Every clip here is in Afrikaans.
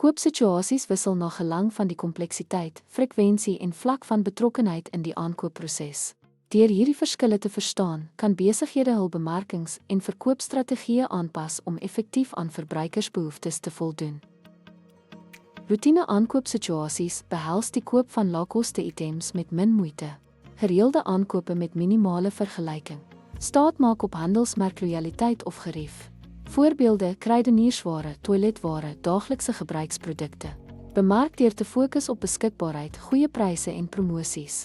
Koopsituasies wissel na gelang van die kompleksiteit, frekwensie en vlak van betrokkenheid in die aankoopproses. Deur hierdie verskille te verstaan, kan besighede hul bemarkings- en verkoopstrategieë aanpas om effektief aan verbruikersbehoeftes te voldoen. Routine aankoopsituasies behels die koop van laagkoste items met min moeite, gereelde aankope met minimale vergelyking, staat maak op handelsmerklojaliteit of gerief. Voorbeelde: kruideniersware, toiletware, daaglikse gebruiksprodukte. Bemark deur te fokus op beskikbaarheid, goeie pryse en promosies.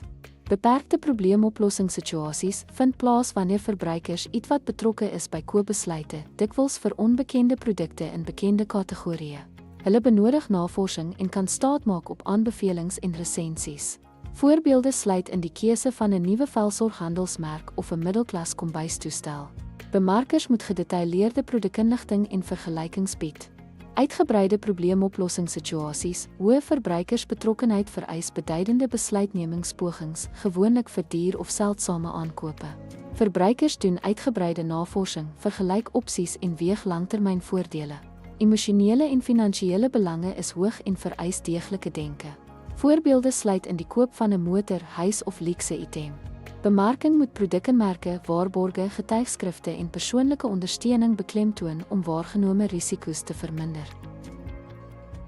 Beperkte probleemoplossingssituasies vind plaas wanneer verbruikers ietwat betrokke is by koopbesluite, dikwels vir onbekende produkte in bekende kategorieë. Hulle benodig navorsing en kan staatmaak op aanbevelings en resensies. Voorbeelde sluit in die keuse van 'n nuwe velsorghandelsmerk of 'n middelklas kombuistoestel. Bemarkers moet gedetailleerde produkinligting en vergelykings bied. Uitgebreide probleemoplossingssituasies, hoë verbruikersbetrokkenheid vereis beduidende besluitnemingspogings, gewoonlik vir duur of seldsame aankope. Verbruikers doen uitgebreide navorsing, vergelyk opsies en weeg langtermynvoordele. Emosionele en finansiële belange is hoog en vereis deeglike denke. Voorbeelde sluit in die koop van 'n motor, huis of luukse item. Bemarking moet produkkenmerke, waarborge, getuigskrifte en persoonlike ondersteuning beklemtoon om waargenome risiko's te verminder.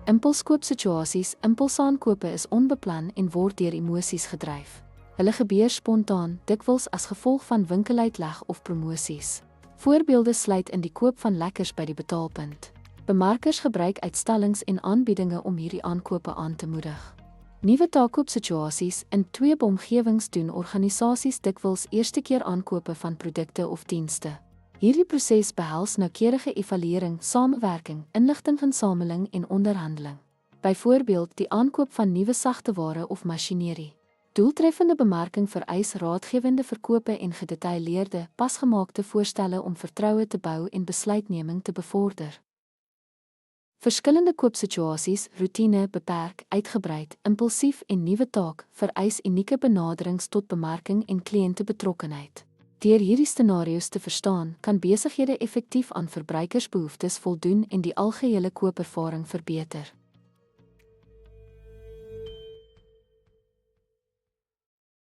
Impulskoopsituasies, impulsaankope is onbeplan en word deur emosies gedryf. Hulle gebeur spontaan, dikwels as gevolg van winkeluitleg of promosies. Voorbeelde sluit in die koop van lekkers by die betaalpunt. Bemarkers gebruik uitstallings en aanbiedinge om hierdie aankope aan te moedig. Nuwe taakkoopsituasies in twee omgewings doen organisasies dikwels eerste keer aankope van produkte of dienste. Hierdie proses behels noukeurige evaluering, samewerking, inligtinginsameling en onderhandeling. Byvoorbeeld die aankoop van nuwe sagteware of masjinerie. Doeltreffende bemarking vereis raadgewende verkope en gedetailleerde, pasgemaakte voorstelle om vertroue te bou en besluitneming te bevorder. Verskillende koopsituasies, routine, beperk, uitgebreid, impulsief en nuwe taak vereis unieke benaderings tot bemarking en kliëntebetrokkenheid. Deur hierdie scenario's te verstaan, kan besighede effektief aan verbruikersbehoeftes voldoen en die algehele koopervaring verbeter.